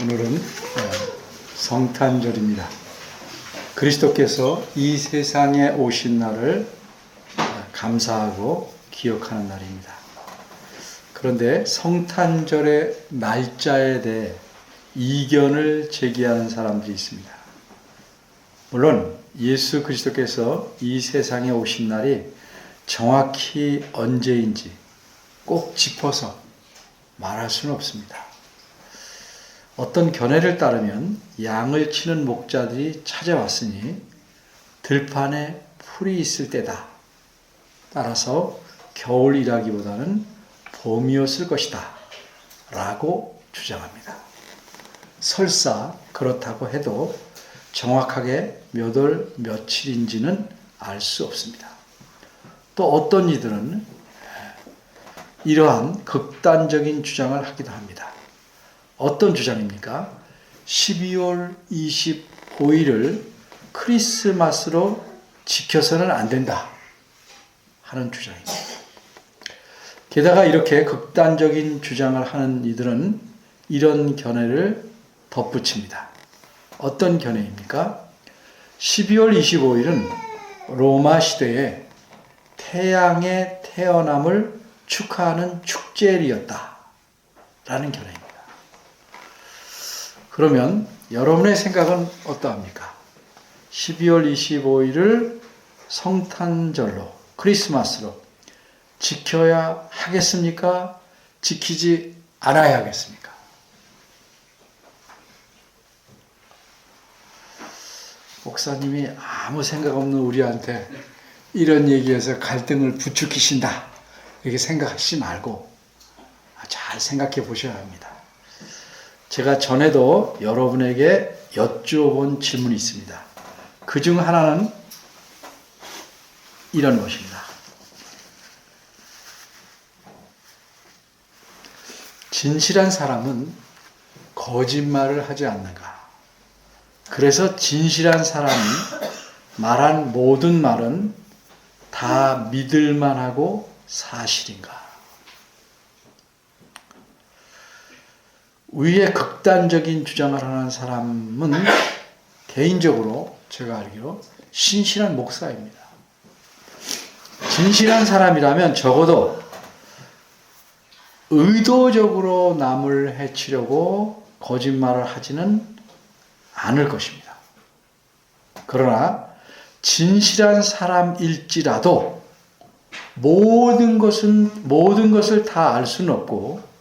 오늘은 성탄절입니다. 그리스도께서 이 세상에 오신 날을 감사하고 기억하는 날입니다. 그런데 성탄절의 날짜에 대해 이견을 제기하는 사람들이 있습니다. 물론 예수 그리스도께서 이 세상에 오신 날이 정확히 언제인지 꼭 짚어서 말할 수는 없습니다. 어떤 견해를 따르면 양을 치는 목자들이 찾아왔으니 들판에 풀이 있을 때다. 따라서 겨울이라기보다는 봄이었을 것이다. 라고 주장합니다. 설사 그렇다고 해도 정확하게 몇 월 며칠인지는 알 수 없습니다. 또 어떤 이들은 이러한 극단적인 주장을 하기도 합니다. 어떤 주장입니까? 12월 25일을 크리스마스로 지켜서는 안 된다 하는 주장입니다. 게다가 이렇게 극단적인 주장을 하는 이들은 이런 견해를 덧붙입니다. 어떤 견해입니까? 12월 25일은 로마 시대에 태양의 태어남을 축하하는 축제일이었다 라는 견해입니다. 그러면 여러분의 생각은 어떠합니까? 12월 25일을 성탄절로, 크리스마스로 지켜야 하겠습니까? 지키지 않아야 하겠습니까? 목사님이 아무 생각 없는 우리한테 이런 얘기에서 갈등을 부추기신다. 이렇게 생각하시지 말고 잘 생각해 보셔야 합니다. 제가 전에도 여러분에게 여쭈어본 질문이 있습니다. 그중 하나는 이런 것입니다. 진실한 사람은 거짓말을 하지 않는가? 그래서 진실한 사람이 말한 모든 말은 다 믿을만하고 사실인가? 위에 극단적인 주장을 하는 사람은 개인적으로 제가 알기로 신실한 목사입니다. 진실한 사람이라면 적어도 의도적으로 남을 해치려고 거짓말을 하지는 않을 것입니다. 그러나 진실한 사람일지라도 모든 것을 다 알 수는 없고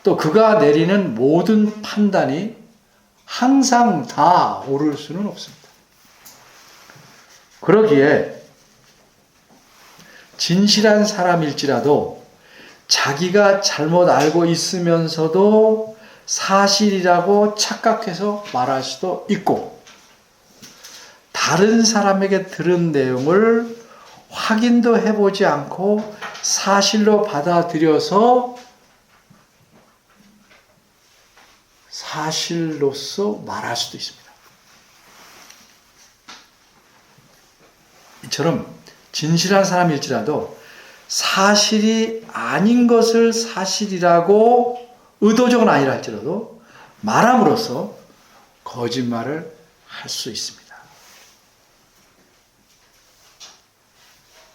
또 그가 내리는 모든 판단이 항상 다 옳을 수는 없습니다. 그러기에 진실한 사람일지라도 자기가 잘못 알고 있으면서도 사실이라고 착각해서 말할 수도 있고 다른 사람에게 들은 내용을 확인도 해보지 않고 사실로 받아들여서 사실로서 말할 수도 있습니다. 이처럼 진실한 사람일지라도 사실이 아닌 것을 사실이라고 의도적은 아니라 할지라도 말함으로써 거짓말을 할 수 있습니다.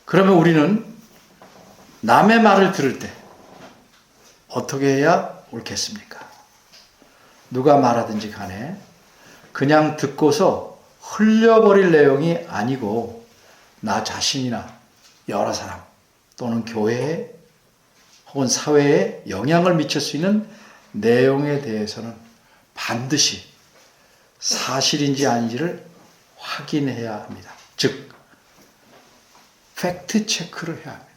그러면 우리는 남의 말을 들을 때 어떻게 해야 옳겠습니까? 누가 말하든지 간에 그냥 듣고서 흘려버릴 내용이 아니고 나 자신이나 여러 사람 또는 교회에 혹은 사회에 영향을 미칠 수 있는 내용에 대해서는 반드시 사실인지 아닌지를 확인해야 합니다. 즉 팩트 체크를 해야 합니다.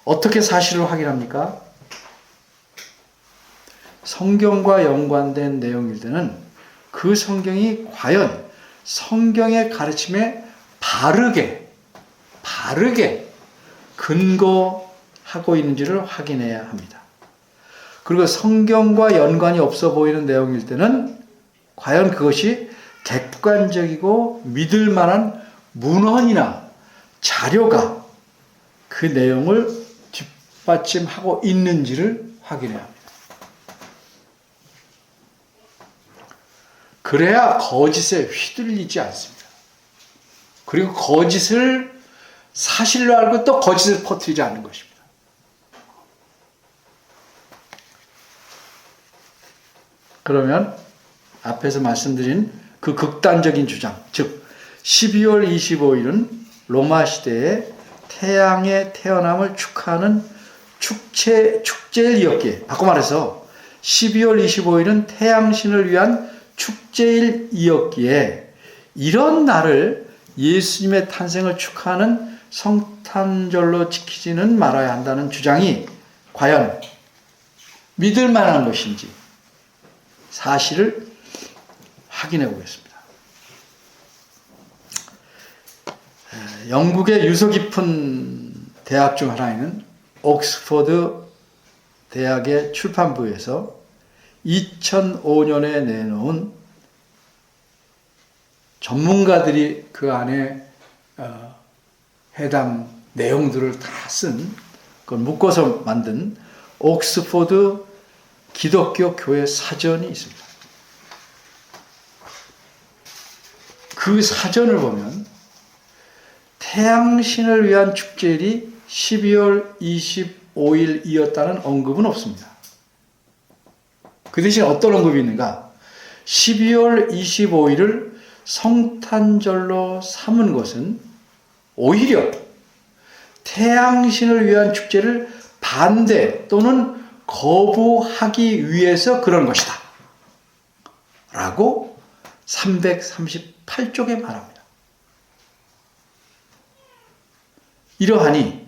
어떻게 사실을 확인합니까? 성경과 연관된 내용일 때는 그 성경이 과연 성경의 가르침에 바르게 근거하고 있는지를 확인해야 합니다. 그리고 성경과 연관이 없어 보이는 내용일 때는 과연 그것이 객관적이고 믿을 만한 문헌이나 자료가 그 내용을 뒷받침하고 있는지를 확인해야 합니다. 그래야 거짓에 휘둘리지 않습니다. 그리고 거짓을 사실로 알고 또 거짓을 퍼뜨리지 않는 것입니다. 그러면 앞에서 말씀드린 그 극단적인 주장, 즉 12월 25일은 로마 시대에 태양의 태어남을 축하하는 축제일이었기에, 바꿔 말해서 12월 25일은 태양신을 위한 축제일이었기에 이런 날을 예수님의 탄생을 축하하는 성탄절로 지키지는 말아야 한다는 주장이 과연 믿을 만한 것인지 사실을 확인해 보겠습니다. 영국의 유서 깊은 대학 중 하나인 옥스퍼드 대학의 출판부에서 2005년에 내놓은 전문가들이 그 안에 해당 내용들을 다 쓴 그걸 묶어서 만든 옥스퍼드 기독교 교회 사전이 있습니다. 그 사전을 보면 태양신을 위한 축제일이 12월 25일이었다는 언급은 없습니다. 그 대신 어떤 언급이 있는가? 12월 25일을 성탄절로 삼은 것은 오히려 태양신을 위한 축제를 반대 또는 거부하기 위해서 그런 것이다 라고 338쪽에 말합니다. 이러하니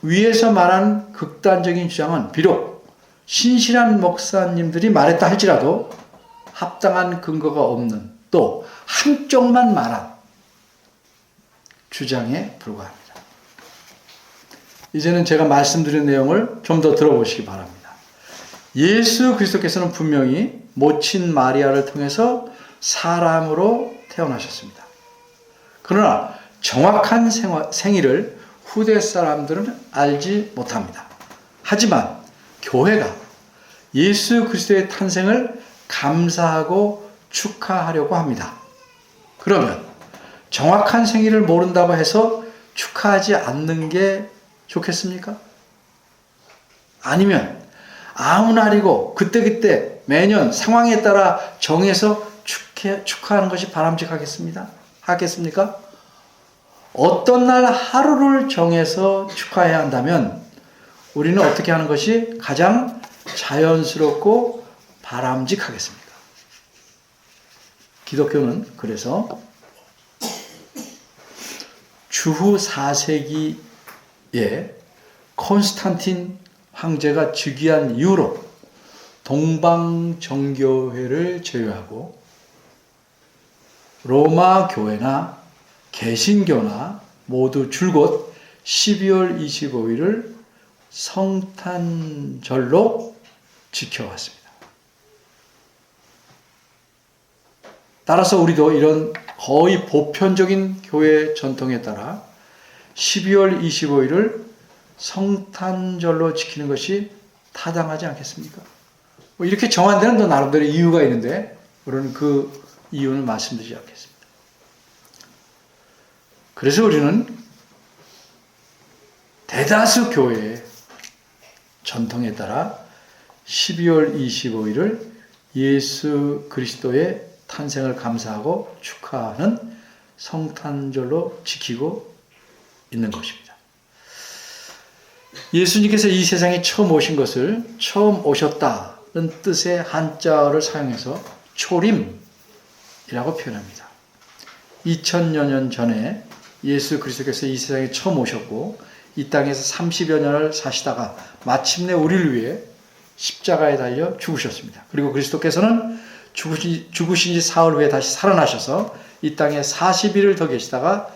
위에서 말한 극단적인 주장은 비록 신실한 목사님들이 말했다 할지라도 합당한 근거가 없는 또 한쪽만 말한 주장에 불과합니다. 이제는 제가 말씀드린 내용을 좀 더 들어보시기 바랍니다. 예수 그리스도께서는 분명히 모친 마리아를 통해서 사람으로 태어나셨습니다. 그러나 정확한 생일을 후대 사람들은 알지 못합니다. 하지만 교회가 예수 그리스도의 탄생을 감사하고 축하하려고 합니다. 그러면 정확한 생일을 모른다고 해서 축하하지 않는 게 좋겠습니까? 아니면 아무 날이고 그때그때 매년 상황에 따라 정해서 축하하는 것이 바람직하겠습니까? 어떤 날 하루를 정해서 축하해야 한다면 우리는 어떻게 하는 것이 가장 자연스럽고 바람직하겠습니까? 기독교는 그래서 주후 4세기에 콘스탄틴 황제가 즉위한 이후로 동방정교회를 제외하고 로마 교회나 개신교나 모두 줄곧 12월 25일을 성탄절로 지켜왔습니다. 따라서 우리도 이런 거의 보편적인 교회 전통에 따라 12월 25일을 성탄절로 지키는 것이 타당하지 않겠습니까? 이렇게 정한 데는 또 나름대로 이유가 있는데 우리는 그 이유는 말씀드리지 않겠습니다. 그래서 우리는 대다수 교회의 전통에 따라 12월 25일을 예수 그리스도의 탄생을 감사하고 축하하는 성탄절로 지키고 있는 것입니다. 예수님께서 이 세상에 처음 오신 것을 처음 오셨다는 뜻의 한자어를 사용해서 초림이라고 표현합니다. 2000여 년 전에 예수 그리스도께서 이 세상에 처음 오셨고 이 땅에서 30여 년을 사시다가 마침내 우리를 위해 십자가에 달려 죽으셨습니다. 그리고 그리스도께서는 죽으신 지 사흘 후에 다시 살아나셔서 이 땅에 40일을 더 계시다가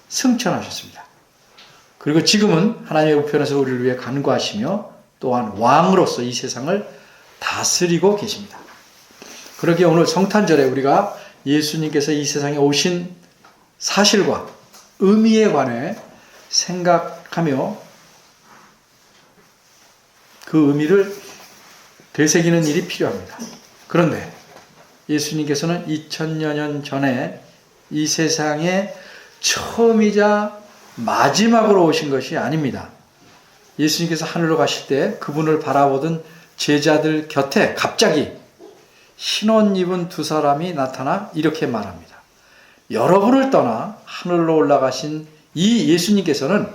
승천하셨습니다. 그리고 지금은 하나님의 우편에서 우리를 위해 간구하시며 또한 왕으로서 이 세상을 다스리고 계십니다. 그러기에 오늘 성탄절에 우리가 예수님께서 이 세상에 오신 사실과 의미에 관해 생각하며 그 의미를 되새기는 일이 필요합니다. 그런데 예수님께서는 2000여 년 전에 이 세상에 처음이자 마지막으로 오신 것이 아닙니다. 예수님께서 하늘로 가실 때 그분을 바라보던 제자들 곁에 갑자기 흰옷 입은 두 사람이 나타나 이렇게 말합니다. 여러분을 떠나 하늘로 올라가신 이 예수님께서는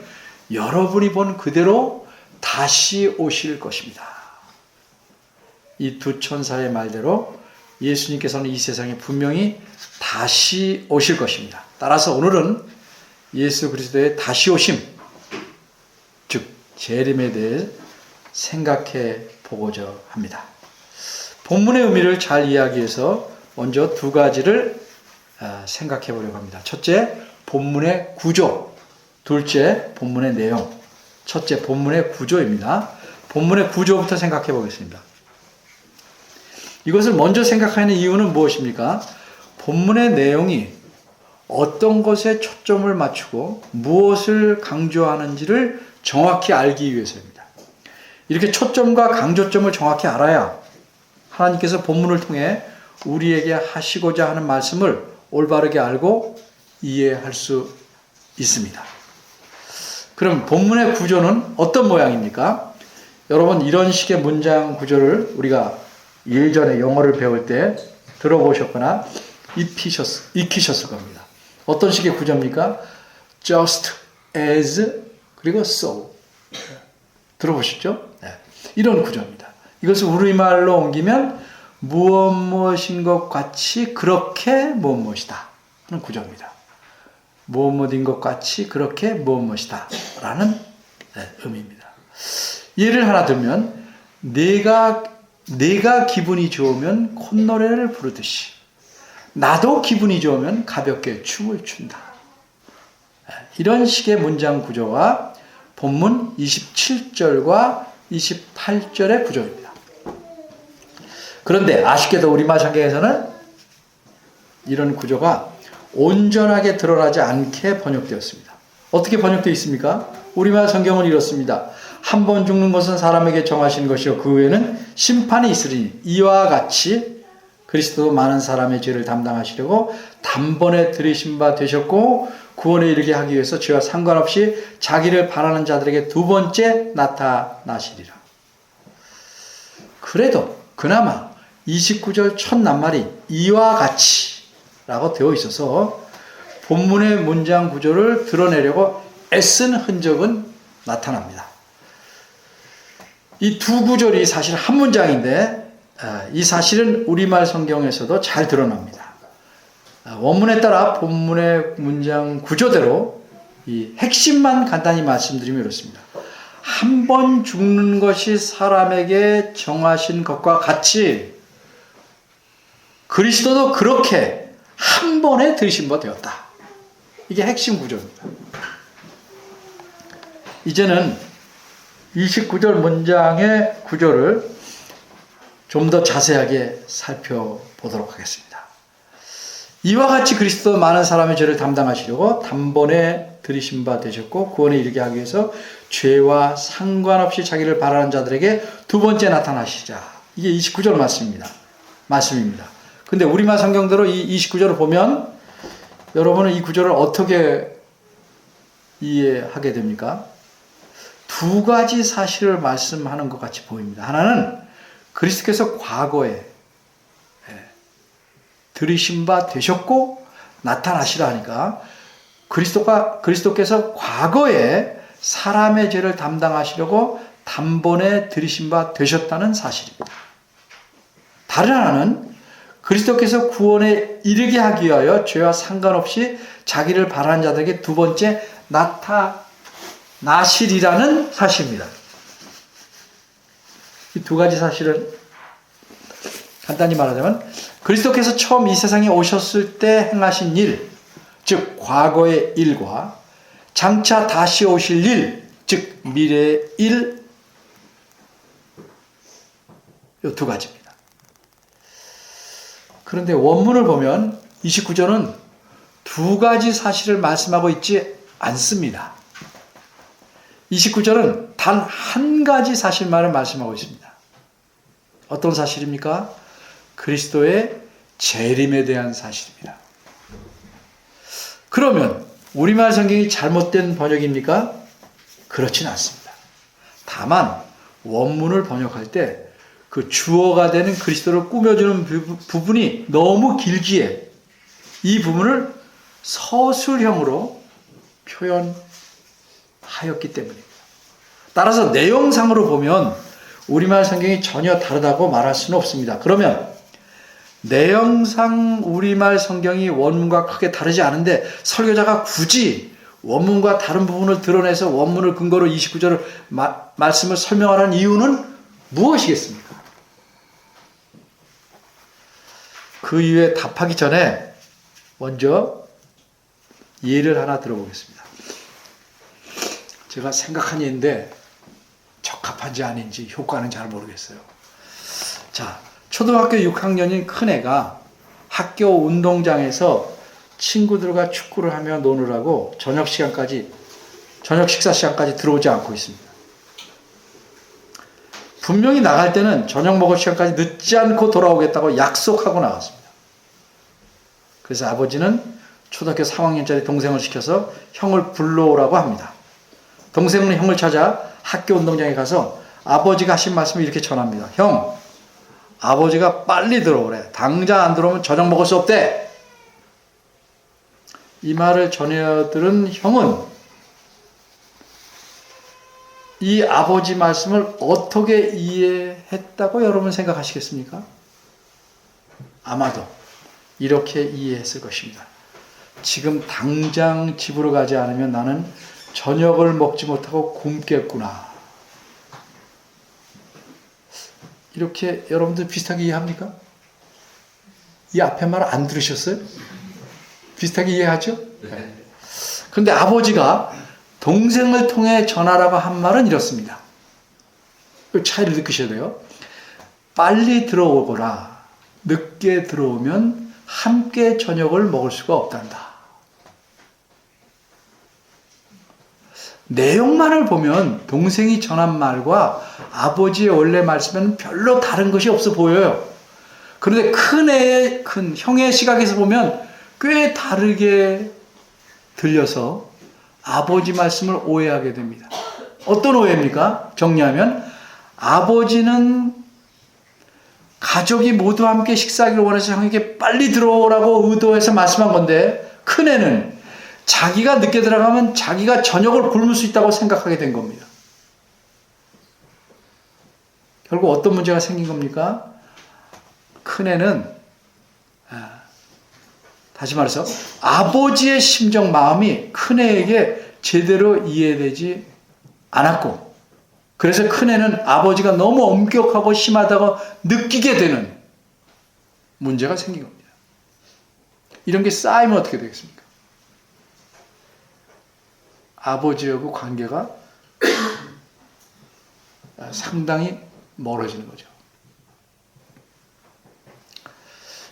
여러분이 본 그대로 다시 오실 것입니다. 이 두 천사의 말대로 예수님께서는 이 세상에 분명히 다시 오실 것입니다. 따라서 오늘은 예수 그리스도의 다시 오심, 즉 재림에 대해 생각해 보고자 합니다. 본문의 의미를 잘 이해하기 위해서 먼저 두 가지를 생각해 보려고 합니다. 첫째, 본문의 구조. 둘째, 본문의 내용. 첫째, 본문의 구조입니다. 본문의 구조부터 생각해 보겠습니다. 이것을 먼저 생각하는 이유는 무엇입니까? 본문의 내용이 어떤 것에 초점을 맞추고 무엇을 강조하는지를 정확히 알기 위해서입니다. 이렇게 초점과 강조점을 정확히 알아야 하나님께서 본문을 통해 우리에게 하시고자 하는 말씀을 올바르게 알고 이해할 수 있습니다. 그럼 본문의 구조는 어떤 모양입니까? 여러분, 이런 식의 문장 구조를 우리가 예전에 영어를 배울 때 들어보셨거나 익히셨을 겁니다. 어떤 식의 구조입니까? just as 그리고 so. 들어보셨죠? 네. 이런 구조입니다. 이것을 우리말로 옮기면 무엇인 것 같이 그렇게 무엇이다 하는 구조입니다. 무엇인 것 같이 그렇게 무엇이다 라는 의미입니다. 예를 하나 들면 내가 기분이 좋으면 콧노래를 부르듯이 나도 기분이 좋으면 가볍게 춤을 춘다. 이런 식의 문장 구조가 본문 27절과 28절의 구조입니다. 그런데 아쉽게도 우리말 성경에서는 이런 구조가 온전하게 드러나지 않게 번역되었습니다. 어떻게 번역되어 있습니까? 우리말 성경은 이렇습니다. 한 번 죽는 것은 사람에게 정하신 것이요 그 후에는 심판이 있으리니 이와 같이 그리스도도 많은 사람의 죄를 담당하시려고 단번에 들이신 바 되셨고 구원에 이르게 하기 위해서 죄와 상관없이 자기를 바라는 자들에게 두 번째 나타나시리라. 그래도 그나마 29절 첫 낱말이 이와 같이 라고 되어 있어서 본문의 문장 구조를 드러내려고 애쓴 흔적은 나타납니다. 이 두 구절이 사실 한 문장인데 이 사실은 우리말 성경에서도 잘 드러납니다. 원문에 따라 본문의 문장 구조대로 이 핵심만 간단히 말씀드리면 이렇습니다. 한 번 죽는 것이 사람에게 정하신 것과 같이 그리스도도 그렇게 한 번에 들이신 바 되었다. 이게 핵심 구조입니다. 이제는 29절 문장의 구조를 좀 더 자세하게 살펴보도록 하겠습니다. 이와 같이 그리스도 많은 사람의 죄를 담당하시려고 단번에 들이신 바 되셨고 구원에 이르게 하기 위해서 죄와 상관없이 자기를 바라는 자들에게 두 번째 나타나시자. 이게 29절 말씀입니다. 근데 우리말 성경대로 이 29절을 보면 여러분은 이 구절을 어떻게 이해하게 됩니까? 두 가지 사실을 말씀하는 것 같이 보입니다. 하나는 그리스도께서 과거에 들이신 바 되셨고 나타나시라 하니까 그리스도께서 과거에 사람의 죄를 담당하시려고 단번에 들이신 바 되셨다는 사실입니다. 다른 하나는 그리스도께서 구원에 이르게 하기 위하여 죄와 상관없이 자기를 바라는 자들에게 두 번째 나타나시리라는 사실입니다. 이 두 가지 사실은 간단히 말하자면 그리스도께서 처음 이 세상에 오셨을 때 행하신 일, 즉 과거의 일과 장차 다시 오실 일, 즉 미래의 일, 이 두 가지입니다. 그런데 원문을 보면 29절은 두 가지 사실을 말씀하고 있지 않습니다. 29절은 단 한 가지 사실만을 말씀하고 있습니다. 어떤 사실입니까? 그리스도의 재림에 대한 사실입니다. 그러면 우리말 성경이 잘못된 번역입니까? 그렇진 않습니다. 다만 원문을 번역할 때 그 주어가 되는 그리스도를 꾸며주는 부분이 너무 길기에 이 부분을 서술형으로 표현하였기 때문입니다. 따라서 내용상으로 보면 우리말 성경이 전혀 다르다고 말할 수는 없습니다. 그러면 내용상 우리말 성경이 원문과 크게 다르지 않은데 설교자가 굳이 원문과 다른 부분을 드러내서 원문을 근거로 29절을 말씀을 설명하라는 이유는 무엇이겠습니까? 그 이유에 답하기 전에 먼저 예를 하나 들어보겠습니다. 제가 생각한 예인데 적합한지 아닌지 효과는 잘 모르겠어요. 자, 초등학교 6학년인 큰애가 학교 운동장에서 친구들과 축구를 하며 노느라고 저녁 식사 시간까지 들어오지 않고 있습니다. 분명히 나갈 때는 저녁 먹을 시간까지 늦지 않고 돌아오겠다고 약속하고 나갔습니다. 그래서 아버지는 초등학교 3학년짜리 동생을 시켜서 형을 불러오라고 합니다. 동생은 형을 찾아 학교 운동장에 가서 아버지가 하신 말씀을 이렇게 전합니다. 형, 아버지가 빨리 들어오래. 당장 안 들어오면 저녁 먹을 수 없대. 이 말을 전해들은 형은 이 아버지 말씀을 어떻게 이해했다고 여러분 생각하시겠습니까? 아마도 이렇게 이해했을 것입니다. 지금 당장 집으로 가지 않으면 나는 저녁을 먹지 못하고 굶겠구나. 이렇게 여러분들 비슷하게 이해합니까? 이 앞에 말 안 들으셨어요? 비슷하게 이해하죠? 네. 그런데 아버지가 동생을 통해 전하라고 한 말은 이렇습니다. 그 차이를 느끼셔야 돼요. 빨리 들어오거나 늦게 들어오면 함께 저녁을 먹을 수가 없단다. 내용만을 보면 동생이 전한 말과 아버지의 원래 말씀에는 별로 다른 것이 없어 보여요. 그런데 큰 형의 시각에서 보면 꽤 다르게 들려서 아버지 말씀을 오해하게 됩니다. 어떤 오해입니까? 정리하면 아버지는 가족이 모두 함께 식사하기를 원해서 형에게 빨리 들어오라고 의도해서 말씀한 건데 큰애는 자기가 늦게 들어가면 자기가 저녁을 굶을 수 있다고 생각하게 된 겁니다. 결국 어떤 문제가 생긴 겁니까? 큰애는 다시 말해서 아버지의 심정 마음이 큰애에게 제대로 이해되지 않았고 그래서 큰애는 아버지가 너무 엄격하고 심하다고 느끼게 되는 문제가 생긴 겁니다. 이런 게 쌓이면 어떻게 되겠습니까? 아버지하고 관계가 상당히 멀어지는 거죠.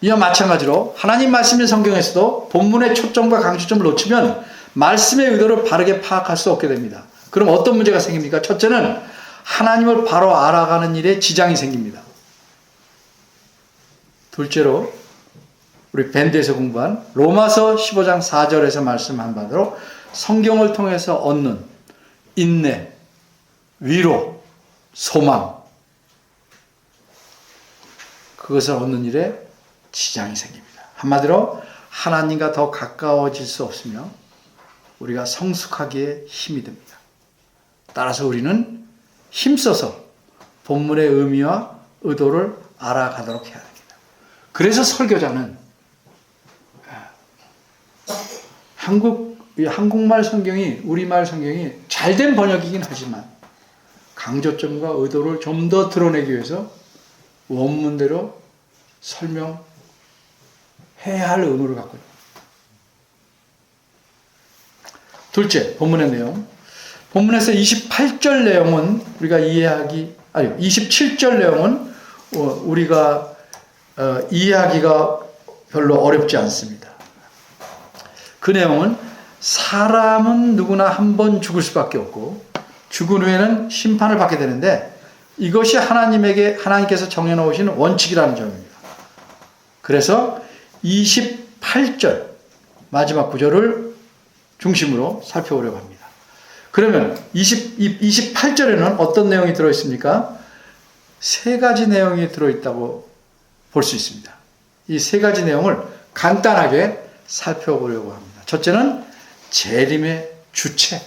이와 마찬가지로 하나님 말씀인 성경에서도 본문의 초점과 강조점을 놓치면 말씀의 의도를 바르게 파악할 수 없게 됩니다. 그럼 어떤 문제가 생깁니까? 첫째는 하나님을 바로 알아가는 일에 지장이 생깁니다. 둘째로 우리 밴드에서 공부한 로마서 15장 4절에서 말씀한 바대로 성경을 통해서 얻는 인내, 위로, 소망 그것을 얻는 일에 지장이 생깁니다. 한마디로 하나님과 더 가까워질 수 없으며 우리가 성숙하기에 힘이 듭니다. 따라서 우리는 힘써서 본문의 의미와 의도를 알아가도록 해야 됩니다. 그래서 설교자는 한국말 성경이 우리말 성경이 잘된 번역이긴 하지만 강조점과 의도를 좀 더 드러내기 위해서 원문대로 설명해야 할 의무를 갖고 있습니다. 둘째, 본문의 내용. 본문에서 28절 내용은 우리가 27절 내용은 우리가 이해하기가 별로 어렵지 않습니다. 그 내용은 사람은 누구나 한 번 죽을 수밖에 없고 죽은 후에는 심판을 받게 되는데 이것이 하나님께서 정해놓으신 원칙이라는 점입니다. 그래서 28절 마지막 구절을 중심으로 살펴보려고 합니다. 그러면 28절에는 어떤 내용이 들어있습니까? 세 가지 내용이 들어있다고 볼 수 있습니다. 이 세 가지 내용을 간단하게 살펴보려고 합니다. 첫째는 재림의 주체,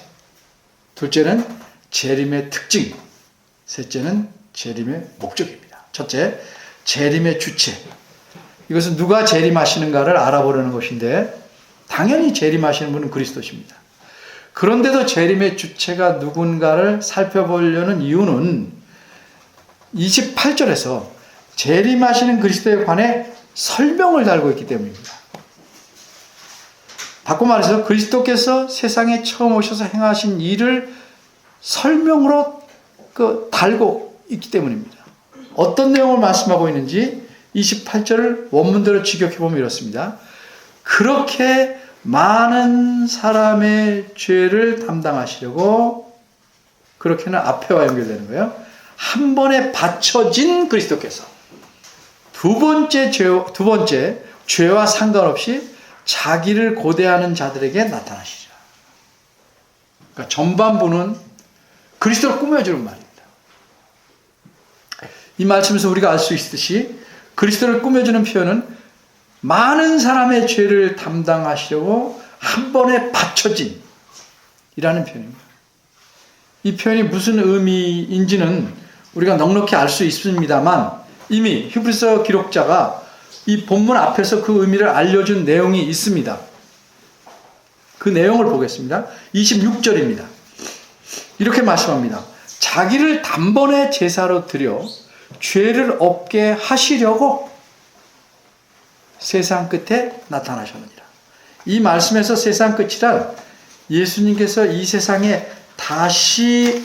둘째는 재림의 특징, 셋째는 재림의 목적입니다. 첫째, 재림의 주체. 이것은 누가 재림하시는가를 알아보려는 것인데 당연히 재림하시는 분은 그리스도십니다. 그런데도 재림의 주체가 누군가를 살펴보려는 이유는 28절에서 재림하시는 그리스도에 관해 설명을 달고 있기 때문입니다. 바꿔 말해서 그리스도께서 세상에 처음 오셔서 행하신 일을 설명으로 달고 있기 때문입니다. 어떤 내용을 말씀하고 있는지 28절을 원문대로 직역해보면 이렇습니다. 그렇게 많은 사람의 죄를 담당하시려고, 그렇게는 앞에와 연결되는 거예요. 한 번에 바쳐진 그리스도께서 두 번째 죄와 상관없이 자기를 고대하는 자들에게 나타나시죠. 그러니까 전반부는 그리스도를 꾸며주는 말입니다. 이 말씀에서 우리가 알 수 있듯이 그리스도를 꾸며주는 표현은 많은 사람의 죄를 담당하시려고 한 번에 바쳐진 이라는 표현입니다. 이 표현이 무슨 의미인지는 우리가 넉넉히 알 수 있습니다만 이미 히브리서 기록자가 이 본문 앞에서 그 의미를 알려준 내용이 있습니다. 그 내용을 보겠습니다. 26절입니다. 이렇게 말씀합니다. 자기를 단번에 제사로 드려 죄를 없게 하시려고 세상 끝에 나타나셨느니라. 이 말씀에서 세상 끝이란 예수님께서 이 세상에 다시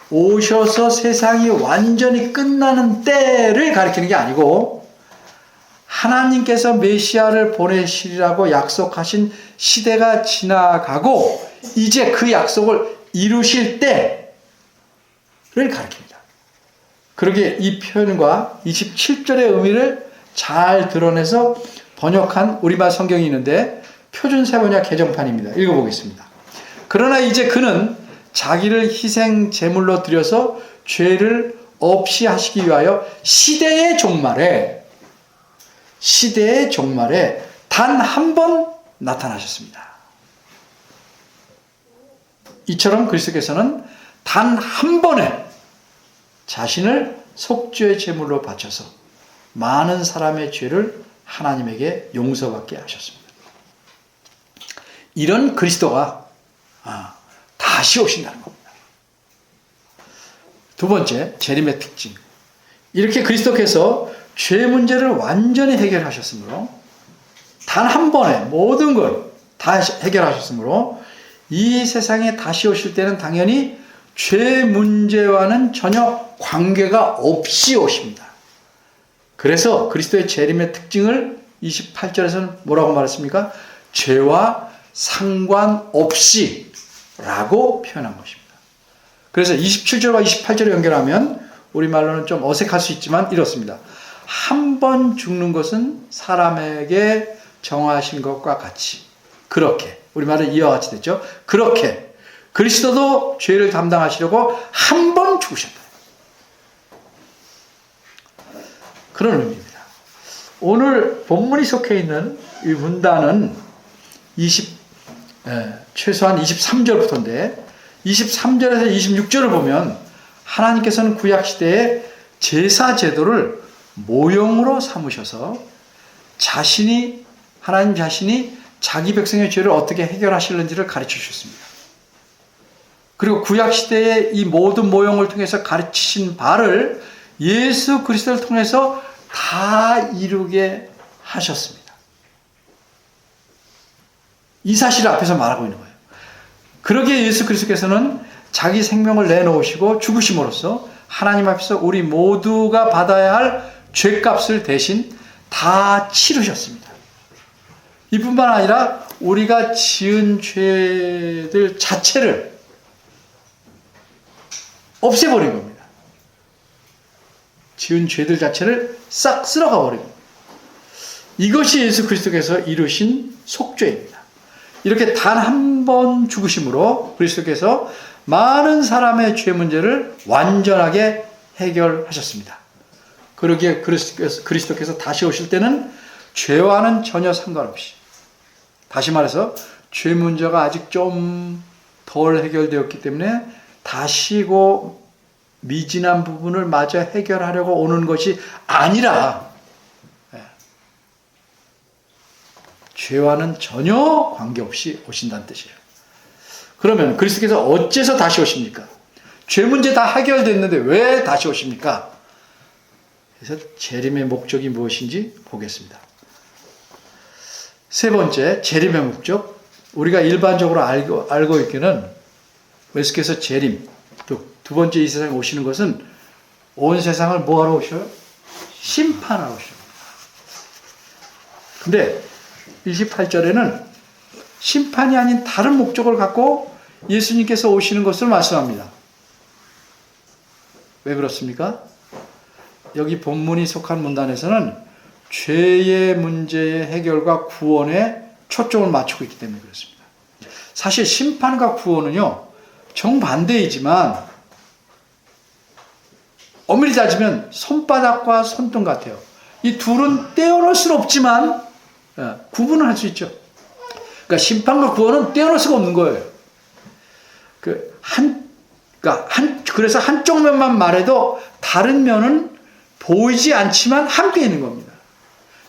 오셔서 세상이 완전히 끝나는 때를 가리키는 게 아니고 하나님께서 메시아를 보내시리라고 약속하신 시대가 지나가고 이제 그 약속을 이루실 때를 가리킵니다. 그러기에 이 표현과 27절의 의미를 잘 드러내서 번역한 우리말 성경이 있는데 표준 세번역 개정판입니다. 읽어보겠습니다. 그러나 이제 그는 자기를 희생 제물로 드려서 죄를 없이 하시기 위하여 시대의 종말에 단 한 번 나타나셨습니다. 이처럼 그리스도께서는 단 한 번에 자신을 속죄의 제물로 바쳐서 많은 사람의 죄를 하나님에게 용서받게 하셨습니다. 이런 그리스도가 다시 오신다는 겁니다. 두 번째, 재림의 특징. 이렇게 그리스도께서 죄 문제를 완전히 해결하셨으므로 단 한 번에 모든 걸 다 해결하셨으므로 이 세상에 다시 오실 때는 당연히 죄 문제와는 전혀 관계가 없이 오십니다. 그래서 그리스도의 재림의 특징을 28절에서는 뭐라고 말했습니까? 죄와 상관없이 라고 표현한 것입니다. 그래서 27절과 28절을 연결하면 우리말로는 좀 어색할 수 있지만 이렇습니다. 한 번 죽는 것은 사람에게 정하신 것과 같이 그렇게 우리말은 이와 같이 됐죠. 그렇게 그리스도도 죄를 담당하시려고 한 번 죽으셨다. 그런 의미입니다. 오늘 본문이 속해 있는 이 문단은 최소한 23절부터인데 23절에서 26절을 보면 하나님께서는 구약시대에 제사 제도를 모형으로 삼으셔서 하나님 자신이 자기 백성의 죄를 어떻게 해결하실는지를 가르쳐 주셨습니다. 그리고 구약시대의 이 모든 모형을 통해서 가르치신 바를 예수 그리스도를 통해서 다 이루게 하셨습니다. 이 사실을 앞에서 말하고 있는 거예요. 그러기에 예수 그리스도께서는 자기 생명을 내놓으시고 죽으심으로써 하나님 앞에서 우리 모두가 받아야 할 죄값을 대신 다 치르셨습니다. 이뿐만 아니라 우리가 지은 죄들 자체를 없애버린 겁니다. 지은 죄들 자체를 싹 쓸어가 버리고 이것이 예수 그리스도께서 이루신 속죄입니다. 이렇게 단 한 번 죽으심으로 그리스도께서 많은 사람의 죄 문제를 완전하게 해결하셨습니다. 그러기에 그리스도께서 다시 오실 때는 죄와는 전혀 상관없이, 다시 말해서 죄 문제가 아직 좀 덜 해결되었기 때문에 다시고 미진한 부분을 마저 해결하려고 오는 것이 아니라 죄와는 전혀 관계없이 오신다는 뜻이에요. 그러면 그리스도께서 어째서 다시 오십니까? 죄 문제 다 해결됐는데 왜 다시 오십니까? 그래서 재림의 목적이 무엇인지 보겠습니다. 세 번째, 재림의 목적. 우리가 일반적으로 알고 있기는 예수께서 재림, 또 두 번째 이 세상에 오시는 것은 온 세상을 뭐하러 오셔요? 심판하러 오셔요. 근데 28절에는 심판이 아닌 다른 목적을 갖고 예수님께서 오시는 것을 말씀합니다. 왜 그렇습니까? 여기 본문이 속한 문단에서는 죄의 문제의 해결과 구원에 초점을 맞추고 있기 때문에 그렇습니다. 사실 심판과 구원은요, 정반대이지만 엄밀히 따지면 손바닥과 손등 같아요. 이 둘은 떼어놓을 수는 없지만 구분을 할 수 있죠. 그러니까 심판과 구원은 떼어놓을 수가 없는 거예요. 그래서 한쪽 면만 말해도 다른 면은 보이지 않지만 함께 있는 겁니다.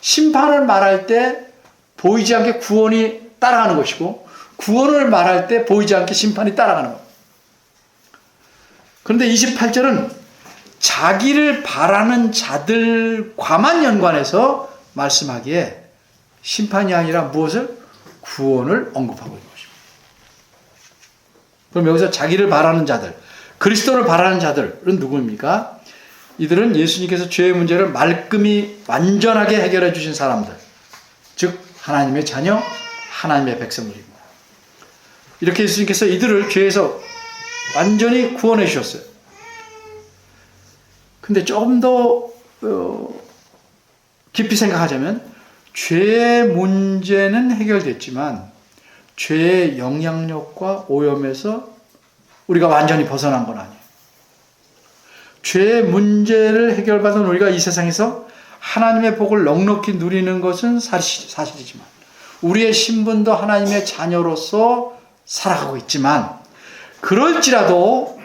심판을 말할 때 보이지 않게 구원이 따라가는 것이고, 구원을 말할 때 보이지 않게 심판이 따라가는 겁니다. 그런데 28절은 자기를 바라는 자들과만 연관해서 말씀하기에 심판이 아니라 무엇을? 구원을 언급하고 있는 것입니다. 그럼 여기서 자기를 바라는 자들, 그리스도를 바라는 자들은 누구입니까? 이들은 예수님께서 죄의 문제를 말끔히 완전하게 해결해 주신 사람들, 즉 하나님의 자녀, 하나님의 백성들입니다. 이렇게 예수님께서 이들을 죄에서 완전히 구원해 주셨어요. 근데 조금 더 깊이 생각하자면 죄의 문제는 해결됐지만 죄의 영향력과 오염에서 우리가 완전히 벗어난 건 아니에요. 죄의 문제를 해결받은 우리가 이 세상에서 하나님의 복을 넉넉히 누리는 것은 사실이지만 우리의 신분도 하나님의 자녀로서 살아가고 있지만, 그럴지라도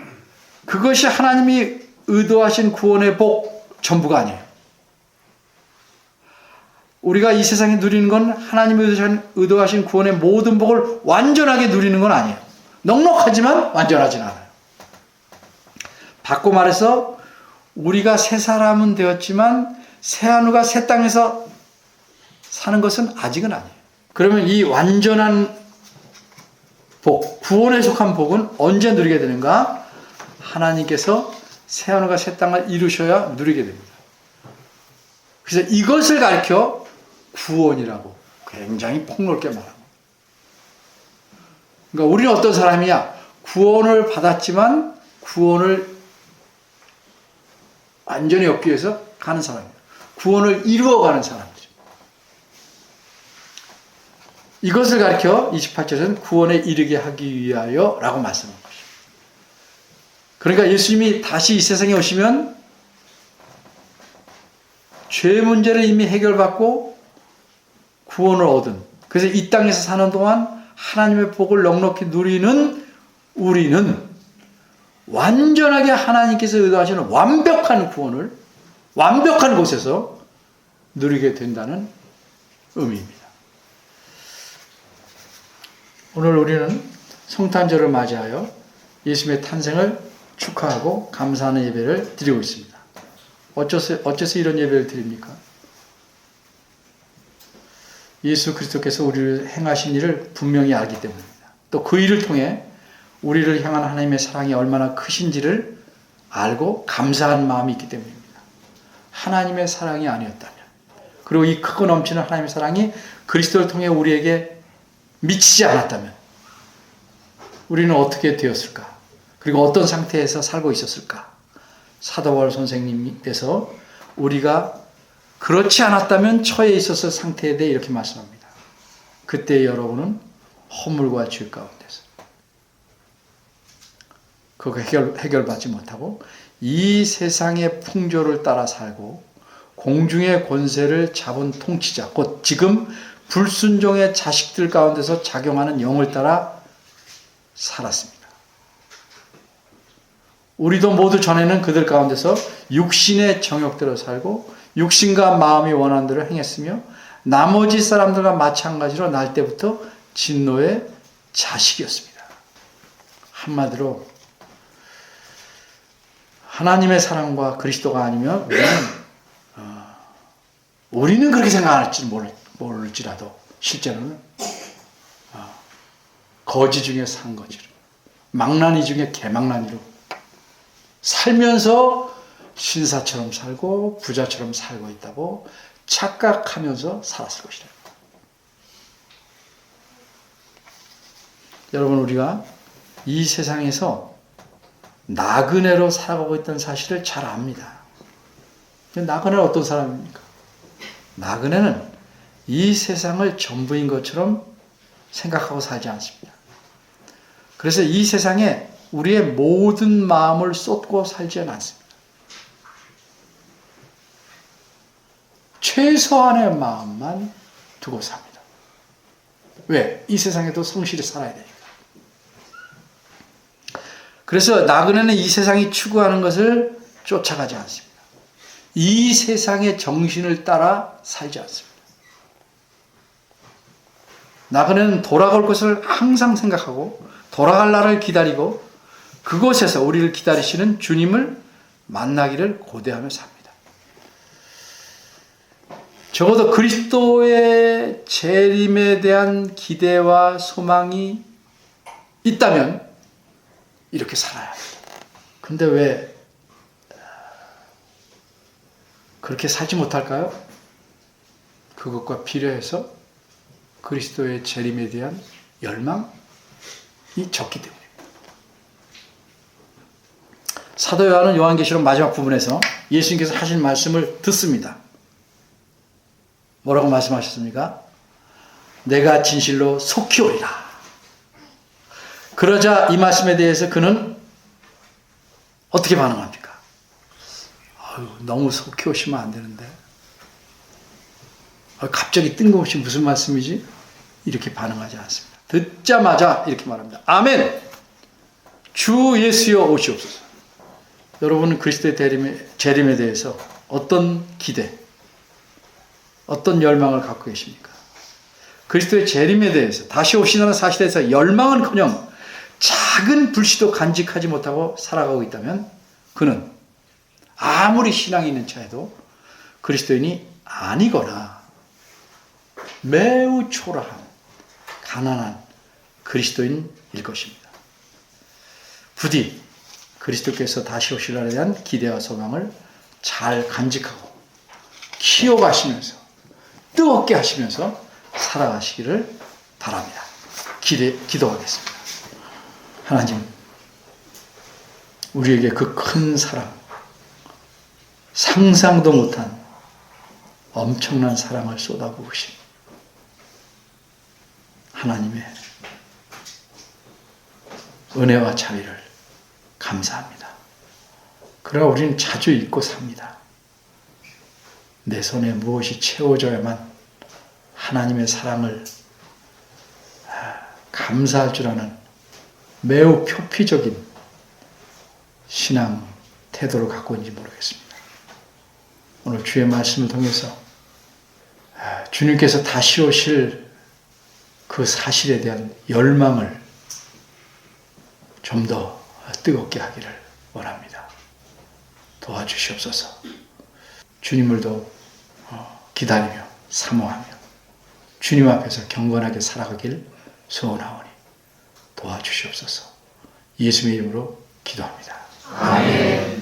그것이 하나님이 의도하신 구원의 복 전부가 아니에요. 우리가 이 세상에 누리는 건 하나님이 의도하신 구원의 모든 복을 완전하게 누리는 건 아니에요. 넉넉하지만 완전하진 않아요. 바꿔 말해서 우리가 새 사람은 되었지만 새 한우가 새 땅에서 사는 것은 아직은 아니에요. 그러면 이 완전한 복, 구원에 속한 복은 언제 누리게 되는가? 하나님께서 새 하늘과 새 땅을 이루셔야 누리게 됩니다. 그래서 이것을 가르쳐 구원이라고 굉장히 폭넓게 말합니다. 그러니까 우리는 어떤 사람이냐? 구원을 받았지만 구원을 완전히 얻기 위해서 가는 사람입니다. 구원을 이루어가는 사람이죠. 이것을 가르쳐 28절에는 구원에 이르게 하기 위하여 라고 말씀합니다. 그러니까 예수님이 다시 이 세상에 오시면 죄 문제를 이미 해결받고 구원을 얻은, 그래서 이 땅에서 사는 동안 하나님의 복을 넉넉히 누리는 우리는 완전하게 하나님께서 의도하시는 완벽한 구원을 완벽한 곳에서 누리게 된다는 의미입니다. 오늘 우리는 성탄절을 맞이하여 예수님의 탄생을 축하하고 감사하는 예배를 드리고 있습니다. 어째서 이런 예배를 드립니까? 예수 그리스도께서 우리를 행하신 일을 분명히 알기 때문입니다. 또 그 일을 통해 우리를 향한 하나님의 사랑이 얼마나 크신지를 알고 감사한 마음이 있기 때문입니다. 하나님의 사랑이 아니었다면, 그리고 이 크고 넘치는 하나님의 사랑이 그리스도를 통해 우리에게 미치지 않았다면 우리는 어떻게 되었을까? 그리고 어떤 상태에서 살고 있었을까? 사도 바울 선생님께서 우리가 그렇지 않았다면 처해 있었을 상태에 대해 이렇게 말씀합니다. 그때 여러분은 허물과 죄 가운데서 그거 해결받지 못하고 이 세상의 풍조를 따라 살고 공중의 권세를 잡은 통치자, 곧 지금 불순종의 자식들 가운데서 작용하는 영을 따라 살았습니다. 우리도 모두 전에는 그들 가운데서 육신의 정욕대로 살고 육신과 마음이 원하는 대로 행했으며 나머지 사람들과 마찬가지로 날 때부터 진노의 자식이었습니다. 한마디로 하나님의 사랑과 그리스도가 아니면 우리는 그렇게 생각할지 모를지라도 실제로는 거지 중에 산거지로, 망나니 중에 개망나니로 살면서 신사처럼 살고 부자처럼 살고 있다고 착각하면서 살았을 것이다. 여러분, 우리가 이 세상에서 나그네로 살아가고 있다는 사실을 잘 압니다. 나그네는 어떤 사람입니까? 나그네는 이 세상을 전부인 것처럼 생각하고 살지 않습니다. 그래서 이 세상에 우리의 모든 마음을 쏟고 살지는 않습니다. 최소한의 마음만 두고 삽니다. 왜? 이 세상에도 성실히 살아야 되니까. 그래서 나그네는 이 세상이 추구하는 것을 쫓아가지 않습니다. 이 세상의 정신을 따라 살지 않습니다. 나그네는 돌아갈 것을 항상 생각하고 돌아갈 날을 기다리고 그곳에서 우리를 기다리시는 주님을 만나기를 고대하며 삽니다. 적어도 그리스도의 재림에 대한 기대와 소망이 있다면 이렇게 살아야 합니다. 근데 왜 그렇게 살지 못할까요? 그것과 비례해서 그리스도의 재림에 대한 열망이 적기 때문입니다. 사도 요한은 요한계시록 마지막 부분에서 예수님께서 하신 말씀을 듣습니다. 뭐라고 말씀하셨습니까? 내가 진실로 속히 오리라. 그러자 이 말씀에 대해서 그는 어떻게 반응합니까? 너무 속히 오시면 안 되는데. 갑자기 뜬금없이 무슨 말씀이지? 이렇게 반응하지 않습니다. 듣자마자 이렇게 말합니다. 아멘! 주 예수여 오시옵소서. 여러분은 그리스도의 재림에 대해서 어떤 기대, 어떤 열망을 갖고 계십니까? 그리스도의 재림에 대해서, 다시 오시는 사실에서 열망은커녕 작은 불씨도 간직하지 못하고 살아가고 있다면 그는 아무리 신앙이 있는 차에도 그리스도인이 아니거나 매우 초라한 가난한 그리스도인일 것입니다. 부디 그리스도께서 다시 오실 날에 대한 기대와 소망을 잘 간직하고 키워가시면서 뜨겁게 하시면서 살아가시기를 바랍니다. 기도하겠습니다. 하나님, 우리에게 그 큰 사랑, 상상도 못한 엄청난 사랑을 쏟아부으신 하나님의 은혜와 자비를 감사합니다. 그러나 우리는 자주 잊고 삽니다. 내 손에 무엇이 채워져야만 하나님의 사랑을 감사할 줄 아는 매우 표피적인 신앙 태도를 갖고 있는지 모르겠습니다. 오늘 주의 말씀을 통해서 주님께서 다시 오실 그 사실에 대한 열망을 좀 더 뜨겁게 하기를 원합니다. 도와주시옵소서. 주님을 더 기다리며 사모하며 주님 앞에서 경건하게 살아가길 소원하오니 도와주시옵소서. 예수님의 이름으로 기도합니다. 아멘.